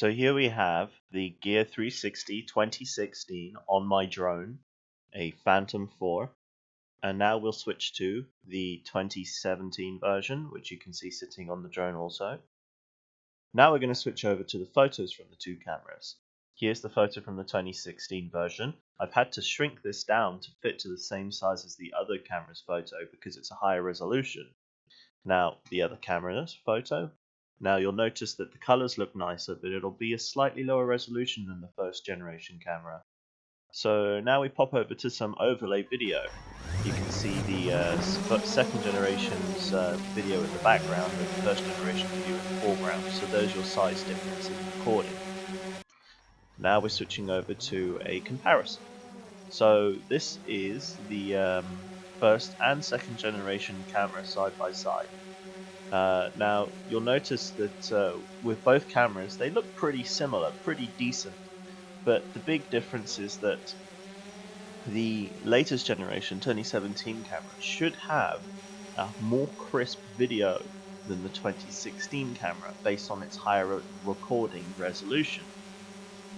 So here we have the Gear 360 2016 on my drone, a Phantom 4, and now we'll switch to the 2017 version, which you can see sitting on the drone also. Now we're going to switch over to the photos from the two cameras. Here's the photo from the 2016 version. I've had to shrink this down to fit to the same size as the other camera's photo because it's a higher resolution. Now the other camera's photo. Now you'll notice that the colors look nicer, but it'll be a slightly lower resolution than the first generation camera. So now we pop over to some overlay video. You can see the second generation's video in the background and the first generation video in the foreground. So there's your size difference in recording. Now we're switching over to a comparison. So this is the first and second generation camera side by side. Now you'll notice that with both cameras they look pretty similar, pretty decent, but the big difference is that the latest generation 2017 camera should have a more crisp video than the 2016 camera based on its higher recording resolution.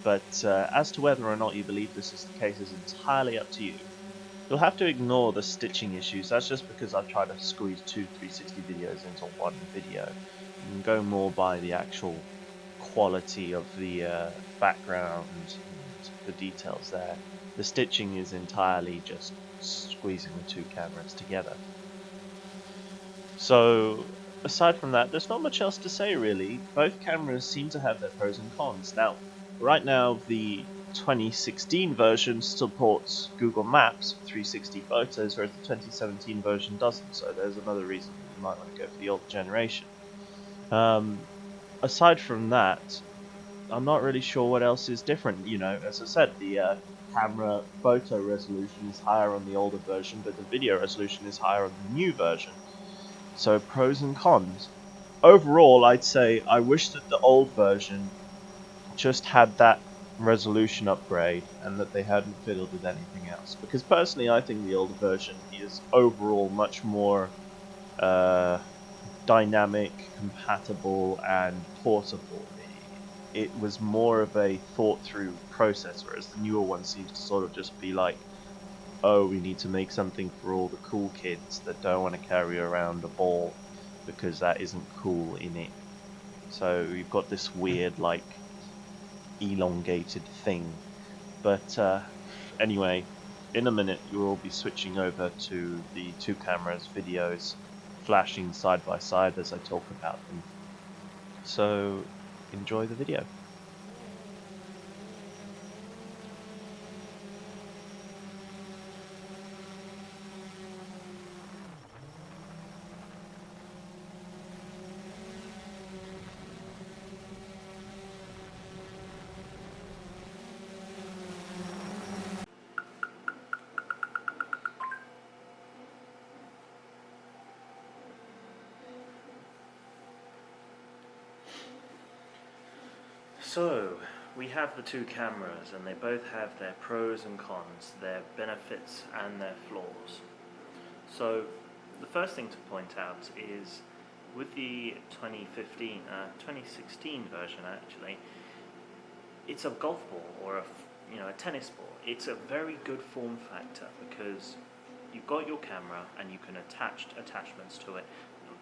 But as to whether or not you believe this is the case is entirely up to you. You'll have to ignore the stitching issues. That's just because I've tried to squeeze two 360 videos into one video and go more by the actual quality of the background and the details there. The stitching is entirely just squeezing the two cameras together. So aside from that, there's not much else to say really. Both cameras seem to have their pros and cons. Now, right now the 2016 version supports Google Maps 360 photos, whereas the 2017 version doesn't, so there's another reason you might want to go for the older generation. Aside from that, I'm not really sure what else is different. You know, as I said, the camera photo resolution is higher on the older version, but the video resolution is higher on the new version. So pros and cons. Overall, I'd say I wish that the old version just had that resolution upgrade and that they hadn't fiddled with anything else, because personally I think the older version is overall much more dynamic, compatible and portable. It was more of a thought through process, whereas the newer one seems to sort of just be like, oh, we need to make something for all the cool kids that don't want to carry around a ball because that isn't cool in it. So you've got this weird like elongated thing. But anyway, in a minute you will be switching over to the two cameras videos flashing side by side as I talk about them. So enjoy the video. So, we have the two cameras and they both have their pros and cons, their benefits and their flaws. So, the first thing to point out is with the 2016 version actually, it's a golf ball or a tennis ball. It's a very good form factor because you've got your camera and you can attach attachments to it,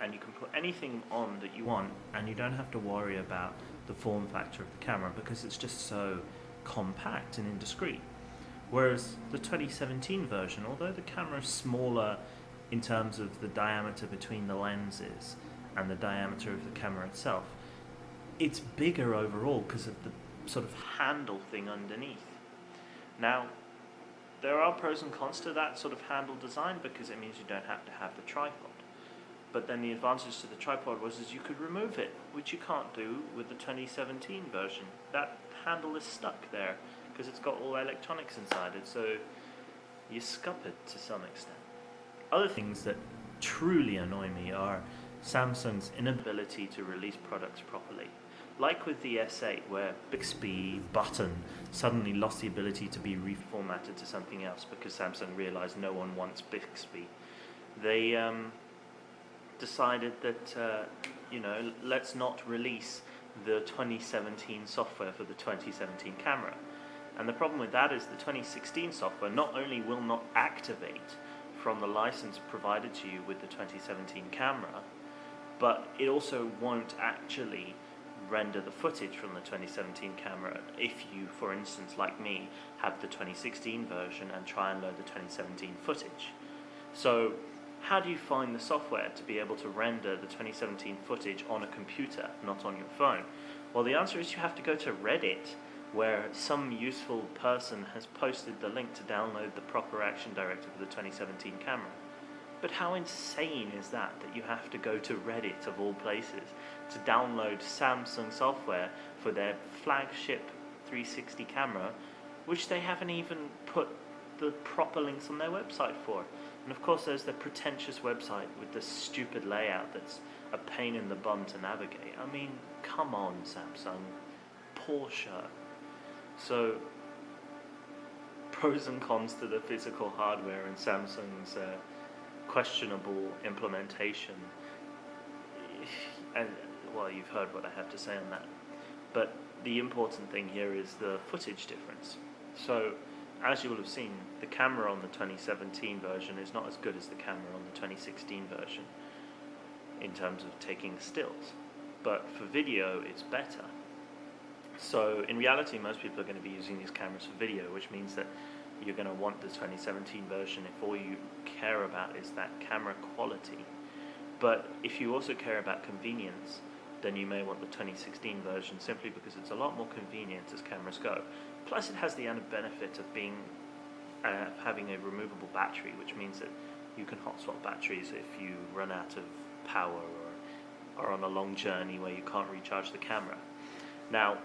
and you can put anything on that you want and you don't have to worry about the form factor of the camera because it's just so compact and indiscreet. Whereas the 2017 version, although the camera is smaller in terms of the diameter between the lenses and the diameter of the camera itself, it's bigger overall because of the sort of handle thing underneath. Now, there are pros and cons to that sort of handle design because it means you don't have to have the tripod. But then the advantage to the tripod was is you could remove it, which you can't do with the 2017 version. That handle is stuck there because it's got all electronics inside it, so you're scuppered to some extent. Other things that truly annoy me are Samsung's inability to release products properly. Like with the S8, where Bixby button suddenly lost the ability to be reformatted to something else because Samsung realized no one wants Bixby. They decided that let's not release the 2017 software for the 2017 camera. And the problem with that is the 2016 software not only will not activate from the license provided to you with the 2017 camera, but it also won't actually render the footage from the 2017 camera if you, for instance, like me, have the 2016 version and try and load the 2017 footage. So how do you find the software to be able to render the 2017 footage on a computer, not on your phone? Well, the answer is you have to go to Reddit, where some useful person has posted the link to download the proper action directive for the 2017 camera. But how insane is that you have to go to Reddit, of all places, to download Samsung software for their flagship 360 camera, which they haven't even put the proper links on their website for. And of course there's the pretentious website with the stupid layout that's a pain in the bum to navigate. I mean, come on, Samsung. Porsche. So, pros and cons to the physical hardware and Samsung's questionable implementation. And, well, you've heard what I have to say on that. But the important thing here is the footage difference. So, as you will have seen, the camera on the 2017 version is not as good as the camera on the 2016 version in terms of taking stills. But for video, it's better. So in reality, most people are going to be using these cameras for video, which means that you're going to want the 2017 version if all you care about is that camera quality. But if you also care about convenience, then you may want the 2016 version simply because it's a lot more convenient as cameras go. Plus it has the added benefit of being having a removable battery, which means that you can hot swap batteries if you run out of power or are on a long journey where you can't recharge the camera. Now,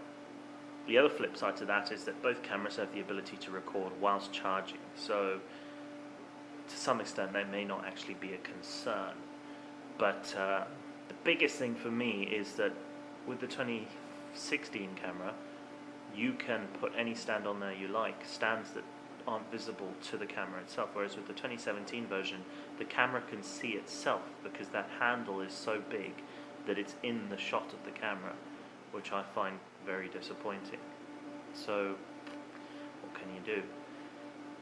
the other flip side to that is that both cameras have the ability to record whilst charging, so to some extent they may not actually be a concern. But the biggest thing for me is that with the 2016 camera, you can put any stand on there you like, stands that aren't visible to the camera itself, whereas with the 2017 version, the camera can see itself because that handle is so big that it's in the shot of the camera, which I find very disappointing. So, what can you do?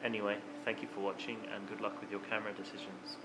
Anyway, thank you for watching and good luck with your camera decisions.